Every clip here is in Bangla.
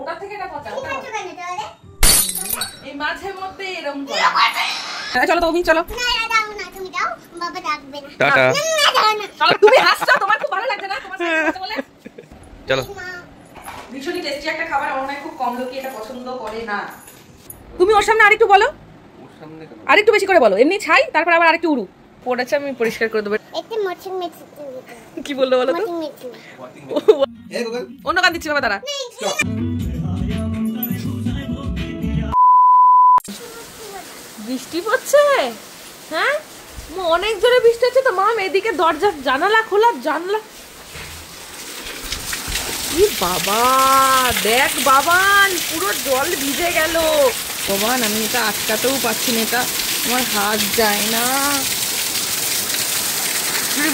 ওটা থেকে এটা পচা এই মাঝে মধ্যে এরকম করে। চলো তো অভি চলো। টাটা। চলো তুমি হাসছো, তোমার খুব ভালো লাগছে না তোমার সাথে কথা বলে? চলো। ভীষণই টেস্টি একটা খাবার, আমার খুব কম লোকই এটা পছন্দ করে না। তুমি ওর সামনে আরেকটু বলো, আরেকটু বেশি করে বলো, এমনি ছাই তারপর আবার আরেকটু উড়ু পড়েছে, আমি পরিষ্কার করে দেবো। কি বললো বলো তো? অন্য গান দিচ্ছি বাবা, দাঁড়া। বৃষ্টি পড়ছে? হ্যাঁ অনেক জোরে বৃষ্টি হচ্ছে তো মাম, এদিকে দরজা জানালা খোলা, জানলা। কি বাবা দেখ বাবান, পুরো জল ভিজে গেল বাবান, আমি এটা আটকাতেও পারছি না, এটা আমার হাত যায় না।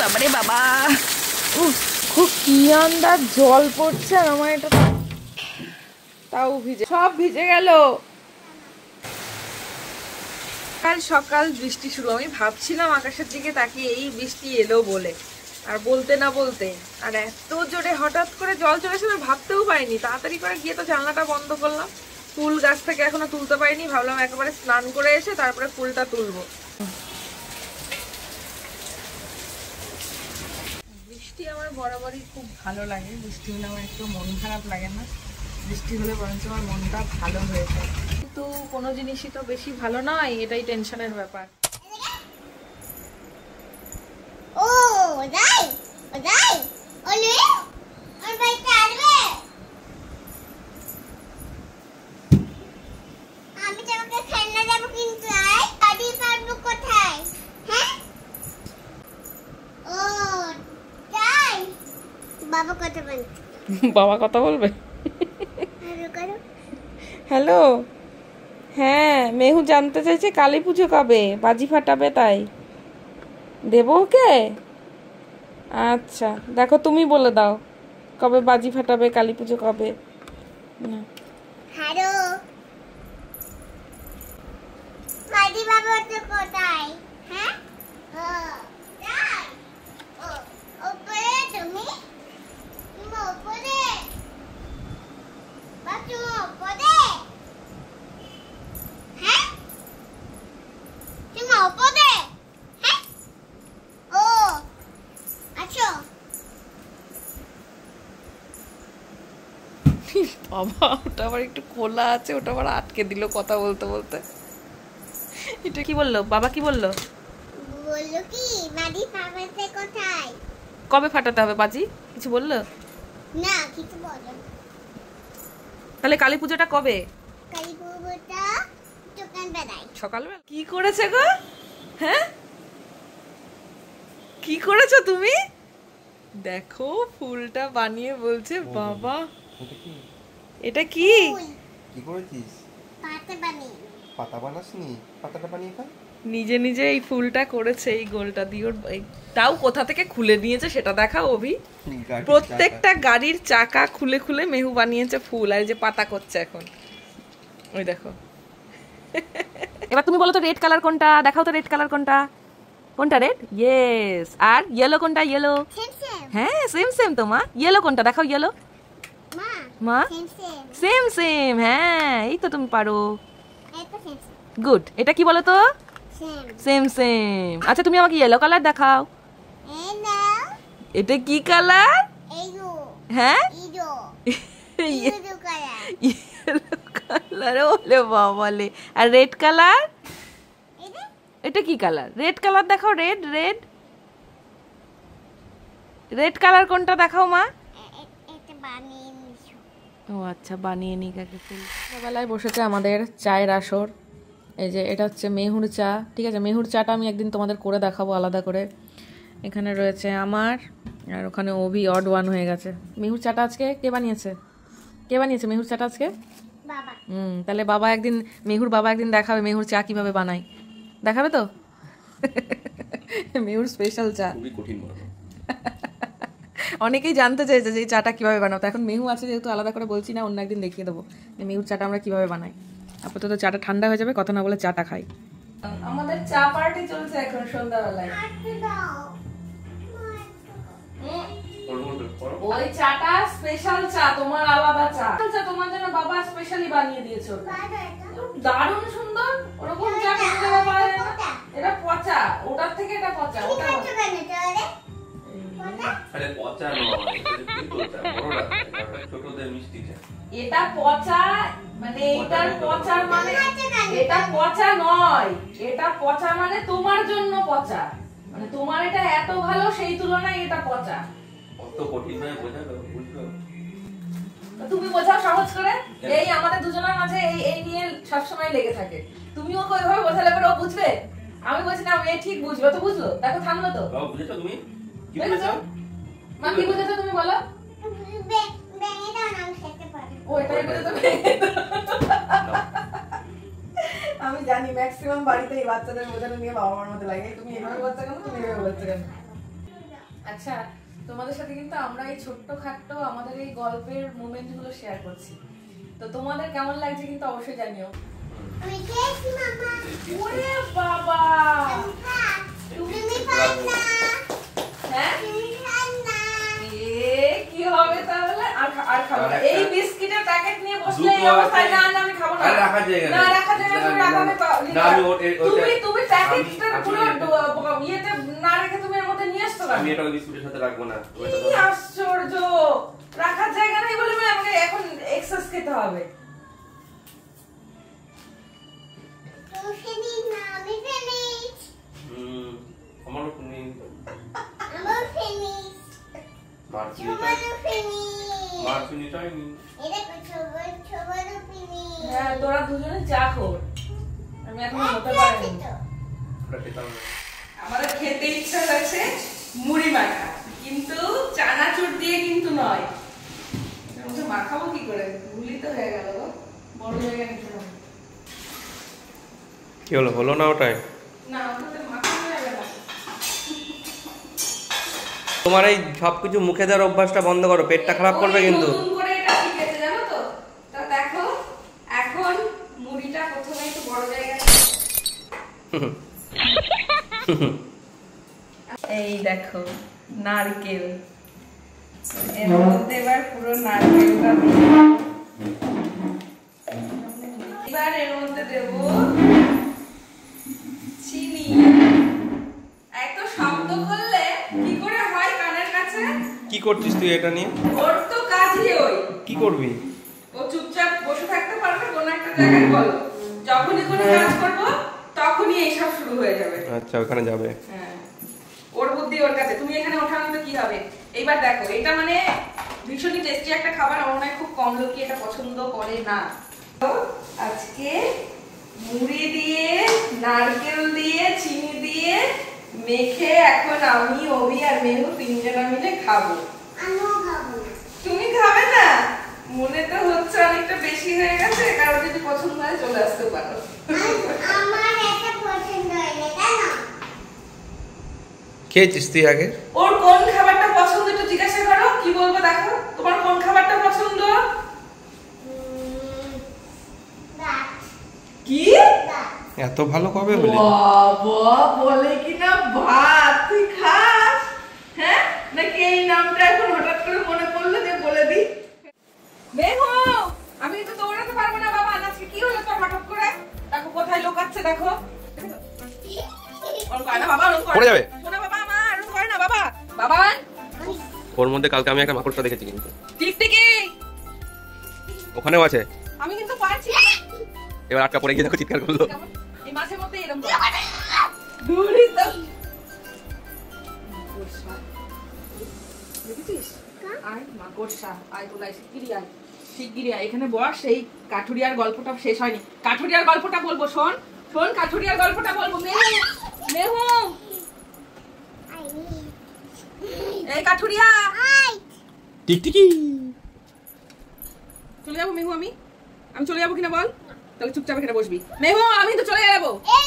বাবারে বাবা, খুব কি আন্দাজ জল পড়ছে, আর আমার এটা তাও ভিজে, সব ভিজে গেল। কাল সকাল বৃষ্টি শুরু, আমি ভাবছিলাম আকাশের দিকে তাকিয়ে এই বৃষ্টি এলো বলে, আর বলতে না বলতে আর এত জোরে হঠাৎ করে জল চলে এসে ভাবতেও পারিনি। তাড়াতাড়ি করে গিয়ে তো জানলাটা বন্ধ করলাম, ফুল গাছ থেকে এখনো তুলতে পারিনি, ভাবলাম একেবারে স্নান করে এসে তারপরে ফুলটা তুলবো। বৃষ্টি আমার বরাবরই খুব ভালো লাগে, বৃষ্টি হলে আমার একটু মন খারাপ লাগে না, বৃষ্টি হলে বরঞ্চ আমার মনটা ভালো হয়ে যায়। কিন্তু কোনো জিনিসই তো বেশি ভালো নয়, এটাই টেনশনের ব্যাপার। ও যাই যাই ওলে ওর বাইতে আসবে, আমি তোমাকে খেলনা দেব, কিন্তু আদি পারবো কোথায়? হ্যাঁ ও যাই, বাবা কথা বলছে। বাবা কথা বলবে? হ্যালো, হ্যাঁ মেহু জানতে চাইছে কালী পুজো কবে, বাজি ফাটাবে, তাই দেবো ওকে? আচ্ছা দেখো তুমি বলে দাও কবে বাজি ফাটাবে, কালী পুজো কবে? হ্যালো মাদি বাবা তো কোথায়? হ্যাঁ ও যাই ও ওপরে, তুমি তুমি ওপরে, বাচ্চু ওপরে, হ্যাঁ তুমি ওপরে, হ্যাঁ ও আচ্ছা। বাবা ওটা আবার একটু খোলা আছে, ওটা আবার আটকে দিল কথা বলতে বলতে। এটা কি বললো বাবা, কি বললো? বললো কি বাড়ি ফাটাতে কোথায়, কবে ফাটাতে হবে বাজি, কিছু বললো না? কিছু বলো। তাহলে কালী পুজোটা কবে? কালী পুজোটা দোকান বেলায়, সকালবেলা। কি করেছে গো? হ্যাঁ কি করেছো তুমি? দেখো ফুলটা বানিয়ে বলছে বাবা, এটা কি কি করেছিস? পাতা বানিয়ে। পাতা বানাসনি? পাতাটা বানিয়ে খা। নিজে নিজে এই ফুলটা করেছে, এই গোলটা দিয়ে। ওর তাও কোথা থেকে খুলে নিয়েছে সেটা দেখা অভি। প্রত্যেকটা গাড়ির চাকা খুলে খুলে মেহু বানিয়েছে ফুল, আর যে পাতা করছে এখন ওই দেখো। এবার তুমি বলো তো রেড কালার কোনটা, দেখাও তো রেড কালার কোনটা, কোনটা রেড? ইয়েস। আর ইয়েলো কোনটা? ইয়েলো। হ্যাঁ সেম সেম তো মা। ইয়েলো কোনটা দেখাও? ইয়েলো মা সেম সেম। হ্যাঁ এই তো তুমি পারো, গুড। এটা কি বলো তো? Same same. আচ্ছা তুমি আমাকে ইয়েলো কালার দেখাও। এটা কি কালার? হ্যাঁ ইয়েলো কালার। ওলে বাবালে। আর রেড কালার? এটা কি কালার? রেড কালার দেখাও, রেড রেড রেড কালার কোনটা দেখাও মা। ও আচ্ছা বানিয়ে নি কাকে ফুল। সকালবেলায় বসেছে আমাদের চায়ের আসর। এই যে এটা হচ্ছে মেহুর চা, ঠিক আছে? মেহুর চাটা আমি একদিন তোমাদের করে দেখাবো আলাদা করে। এখানে রয়েছে আমার, আর ওখানে অভি অড ওয়ান হয়ে গেছে। মেহুর চাটা আজকে কে বানিয়েছে? কে বানিয়েছে মেহুর চাটা আজকে? বাবা। তাহলে বাবা একদিন, মেহুর বাবা একদিন দেখাবে মেহুর চা কিভাবে বানায়, দেখাবে তো? মেহুর স্পেশাল চা। খুবই কঠিন বানানো। অনেকেই জানতে চাইছে যে এই চাটা কিভাবে বানাবো। এখন মেহু আছে যেহেতু আলাদা করে বলছি না, অন্য একদিন দেখিয়ে দেবো মেহুর চাটা আমরা কিভাবে বানাই। আপাতত চাটা ঠান্ডা হয়ে যাবে, কথা না বলে চাটা খাই। আমাদের চা পার্টি চলছে এখন সন্ধ্যাবেলায়। ওই ওই চাটা স্পেশাল চা, তোমার আলাদা চা। চা তোমার জন্য বাবা স্পেশালি বানিয়ে দিয়েছে। দারুণ সুন্দর, ওরকম চা খেতে পারে না। এটা পচা, ওটার থেকে এটা পচা। ওটা আরে পচা নয়, এটা বড়রা, ছোটদের মিষ্টি চা। এটা পচা, মানে এটার পচা মানে এটা পচা নয়, এটা পচা মানে তোমার জন্য পচা, মানে তোমার এটা এত ভালো সেই তুলনায় এটা পচা। কত কঠিন ভাবে বোঝাবে, বুঝলো? তুমি বোঝাও সহজ করে। এই আমাদের দুজনের মাঝে এই নিয়ে সবসময় লেগে থাকে। তুমি ওকে ওইভাবে বোঝালে পরে ও বুঝবে? আমি বলছি না মেয়ে ঠিক বুঝবে, তো বুঝলো, দেখো থামলো তো। বুঝেছো তুমি? কি বুঝেছো? মা কি বুঝেছো তুমি বলো? ও এটাই বুঝেছো। আমি জানি ম্যাক্সিমাম বাড়িতে এই বাচ্চাদের বোঝানো নিয়ে বাবা মার মতো লাগে। তুমি এভাবে বলছো কেন, তুমি এভাবে বলছো কেন? আচ্ছা, তোমাদের সাথে কিন্তু আমরা এই ছোট্ট খাট্ট আমাদের এই গল্পের মোমেন্ট গুলো শেয়ার করছি, তো তোমাদের কেমন লাগছে কিন্তু অবশ্যই জানিও। ওরে বাবা, হ্যাঁ কি হবে তাহলে? আর খাবো না এই বিস্কিটের প্যাকেট নিয়ে বসলে এই অবস্থায়। না না আমি খাবো না। আরে রাখা যায় না, রাখা যায় না, তুমি রাখাবে না। তুমি প্যাকেটটা পুরো ইয়েতে না রেখে তুমি এর মধ্যে নিয়ে আসছো। আমি এটা বিস্কুটের সাথে রাখবো না। কি আশ্চর্য, রাখার জায়গা নেই বলে আমাকে এখন এক্সেস খেতে হবে। আমারও তুমি হ্যাঁ তোরা দুজনে চা খোর, আমি এখন হতে পারিনি। আমাদের খেতে ইচ্ছা হয়েছে মুড়ি মাখা, কিন্তু চানাচুর দিয়ে কিন্তু নয়। মাখাবো কি করে, ভুলি তো হয়ে গেল, বড় জায়গা নিতে হবে। কি হলো, হলো না ওটাই? না ওটাতে মাখা হয়ে গেল। তোমার এই সবকিছু মুখে দেওয়ার অভ্যাসটা বন্ধ করো, পেটটা খারাপ করবে কিন্তু। নতুন করে এটা শিখেছে জানো তো। তা দেখো এখন মুড়িটা প্রথমে একটু বড় জায়গায় এই দেখো নারকেল, এর মধ্যে এবার পুরো নারকেলটা দিয়ে এবার এর মধ্যে দেব চিনি। এত শব্দ করলে কি করে হয় কানের কাছে? কি করছিস তুই এটা নিয়ে? ওর তো কাজই ওই। কি করবি? ও চুপচাপ বসে থাকতে পারবে কোন একটা জায়গায়, বলো যখনই কোনো কাজ করব তখনই এইসব শুরু হয়ে যাবে। আচ্ছা ওখানে যাবে। হ্যাঁ ওর বুদ্ধি ওর কাছে, তুমি এখানে ওঠানো তো কি হবে। এইবার দেখো এটা মানে ভীষণই টেস্টি একটা খাবার, আমার মনে হয় খুব কম লোকই এটা পছন্দ করে না। তো আজকে মুড়ি দিয়ে নারকেল দিয়ে চিনি দিয়ে মেখে এখন আমি অভি আর মেহু তিনজনা মিলে খাবো। তুমি খাবে না? মনে তো হচ্ছে অনেকটা বেশি হয়ে গেছে, কারো যদি পছন্দ হয় চলে আসতে পারো। আমার এটা পছন্দ হয়নি তাই না? খেয়েছিস তুই আগে? ওর কোন খাবারটা পছন্দ একটু জিজ্ঞাসা করো, কি বলবো দেখো। তোমার কোন খাবারটা পছন্দ? কি এত ভালো কবে হলি? বাবা বলে কিনা ভাত তুই খাস? হ্যাঁ নাকি এই নামটা এখন হঠাৎ করে মনে পড়লো যে বলে দি? দেখো আমি তো দৌড়াতে পারবো না বাবা, আজকে কি হলো তোর হঠাৎ করে? দেখো কোথায় লোকাচ্ছে দেখো। ওর কয় না বাবা, ওর কয় পড়ে যাবে। শোনা বাবা আমার, ওর কয় না বাবা। বাবা ওর মধ্যে কালকে আমি একটা মাকড়সা দেখেছি কিন্তু। টিকটিকি ওখানেও আছে। আমি কিন্তু পারছি। এবার আটকা পড়ে গিয়ে দেখো চিৎকার করলো। এই মাছের মধ্যে এরকম দূরই তো দেখেছিস? আয় মাকড়সা, আয় তোলাই শিগগিরি আয় এখানে বস। এই কাঠুরিয়ার গল্পটা শেষ হয়নি, কাঠুরিয়ার গল্পটা বলবো। শোন শোন কাঠুরিয়ার গল্পটা বলবো। মেহু মেহু এই কাঠুরিয়া টিকটিকি চলে যাবো মেহু। আমি চলে যাবো কিনা বল, তাহলে চুপচাপ এখানে বসবি। মেহু আমি তো চলে যাবো। এই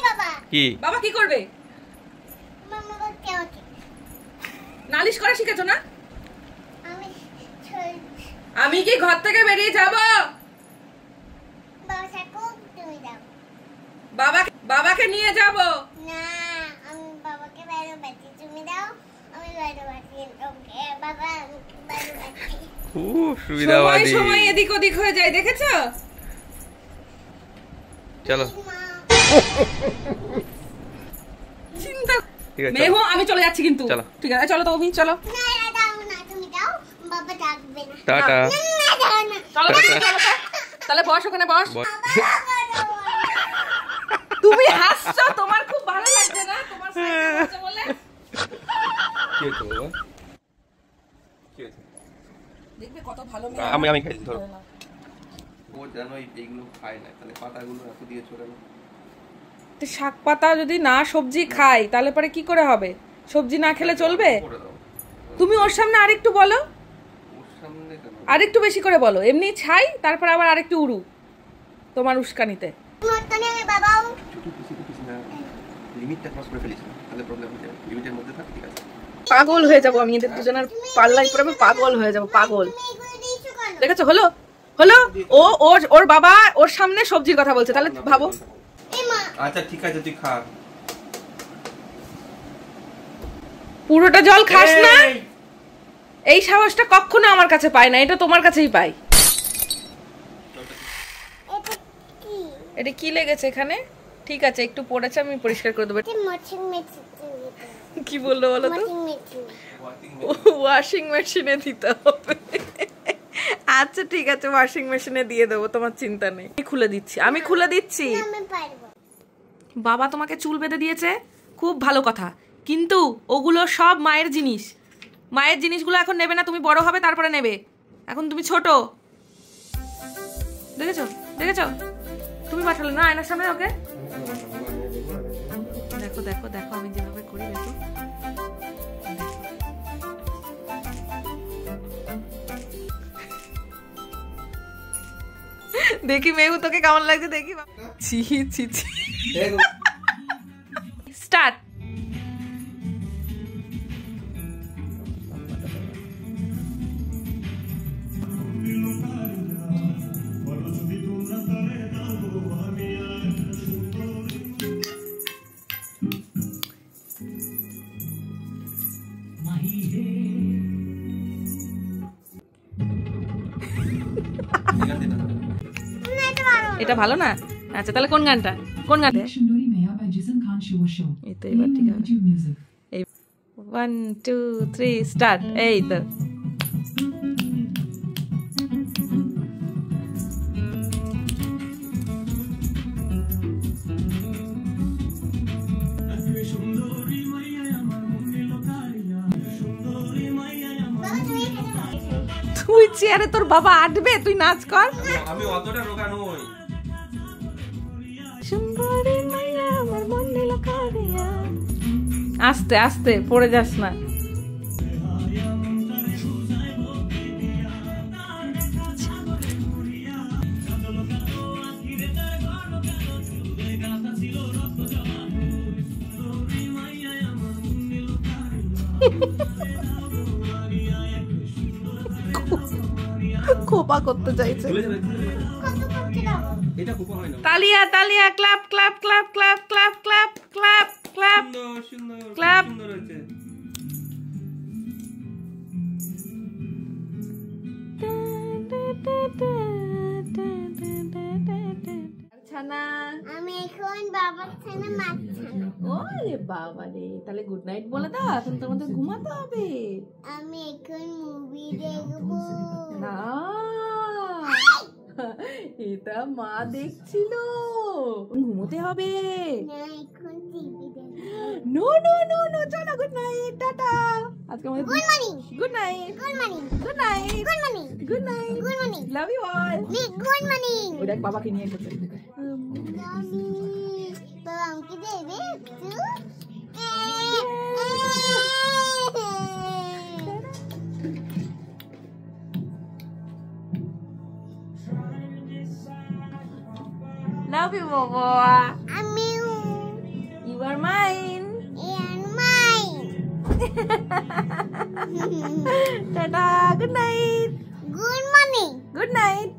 বাবা কি? বাবা কি করবে? মামা বলতে ওকে নালিশ করা শিখেছো না? আমি আমি কি ঘর থেকে বেরিয়ে যাব? বাবা সাকো তুমি যাও। বাবাকে নিয়ে যাব না, আমি বাবাকে বাইরে বাঁচি, তুমি দাও আমি বাইরে বাঁচি। ওকে বাবা খুব সুবিধাবাদী। সময় এদিক ওদিক হয়ে যায়, দেখেছো? চলো চিন্তা ঠিক আছে, মেহু, আমি চলে যাচ্ছি কিন্তু। চলো। ঠিক আছে, চলো তো অভি, চলো। না দাও না, তুমি দাও, বাবা ডাকবে না। টাটা। না দাও না। চলো তো, চলো তো। তাহলে বস, ওখানে বস। বস। তুমি হাসছো, তোমার খুব ভালো লাগছে না তোমার সাইকেল হচ্ছে বলে? কি হয়েছে বাবা? কি হয়েছে? দেখবে কত ভালো মেয়ে। আমি খাইছি, ধরো। ও জানো এইগুলো খায় না, তাহলে পাতাগুলো এত দিয়ে চলে না। তো শাক পাতা যদি না সবজি খাই তাহলে পরে কি করে হবে? সবজি না খেলে চলবে? করে দাও। তুমি ওর সামনে আরেকটু বলো, ওর সামনে কেন? আরেকটু বেশি করে বলো। এমনি ছাই, তারপর আবার আরেকটু উড়ু তোমার উস্কানিতে। মতনে বাবাও ছোট কিছু না, লিমিটটা ক্রস করে ফেলিস না, তাহলে প্রবলেম হয়ে যাবে। লিমিটের মধ্যে থাক, ঠিক আছে? পাগল হয়ে যাবো আমি, এদের দুজনের পাল্লাই পরে আমি পাগল হয়ে যাবো, পাগল। তুমি এগুলো দিয়েছো কেন? দেখেছো? হলো হলো, ও ওর বাবা ওর সামনে সবজির কথা বলছে, তাহলে ভাবো। এই মা, আচ্ছা ঠিক আছে, তুই খা। পুরোটা জল খাস না? এই! এই সাহসটা কখনো আমার কাছে পাই না, এটা তোমার কাছেই পাই। এটা কি? এটা কি লেগেছে এখানে? ঠিক আছে, একটু পড়েছে, আমি পরিষ্কার করে দেবো। এটা মচিং মেচিং। কি বললো বলো তো? মচিং মেচিং। ওয়াশিং মেশিনে দিতে হবে। আচ্ছা ঠিক আছে, ওয়াশিং মেশিনে দিয়ে দেবো, তোমার চিন্তা নেই। আমি খুলে দিচ্ছি, আমি খুলে দিচ্ছি। আমি পারবো। বাবা তোমাকে চুল বেঁধে দিয়েছে, খুব ভালো কথা, কিন্তু ওগুলো সব মায়ের জিনিস। মায়ের জিনিসগুলো এখন নেবে না, তুমি বড় হবে তারপরে নেবে, এখন তুমি ছোট। দেখেছো? দেখেছো? তুমি পাঠালে না আয়নার সামনে ওকে? দেখো দেখো দেখো, আমি যেভাবে করি দেখো। দেখি মেহু তোকে কেমন লাগছে দেখি। ছি ছি ছি। স্টার্ট। এটা ভালো না? আচ্ছা তাহলে কোন গানটা? কোন গানটা? Shundori Maya by Jason Khan Shiva Show. এই তো এবার ঠিক আছে। YouTube Music. এই 1 2 3 স্টার্ট। এই তো তুই চেয়ারে, তোর বাবা আটবে, তুই নাচ কর। আমি অতটা রোগা নই। সুন্দরী মাইয়া আমার মন নিল কারিয়া। আস্তে আস্তে, পড়ে যাস না। খোপা করতে চাইছে। কত করতে দাও? এটা খুব হয় না। তালিয়া তালিয়া, clap clap clap clap clap clap clap clap. সুন্দর সুন্দর, Clap. সুন্দর হয়েছে। ছানা, আমি এখন বাবার ছানা মাছ ছানা। ওরে বাবা রে, তাহলে গুড নাইট বলে দাও, এখন তোমাদের ঘুমাতে হবে। আমি এখন মুভি দেখবো। না, এটা মা দেখছিল, ঘুমোতে হবে। না, এখন টিভি দেখবো। নো নো নো নো, চলো গুড নাইট, টাটা। আজকে আমাদের good morning, good night, good morning, good night, good morning, good night, good morning, love you all. Good morning. ওই দেখ বাবাকে নিয়ে এসেছে। বাবা আমাকে দেবে একটু? Love you, Bobo. আমিও। You are mine. And mine. Tada. Good night. Good morning. Good night.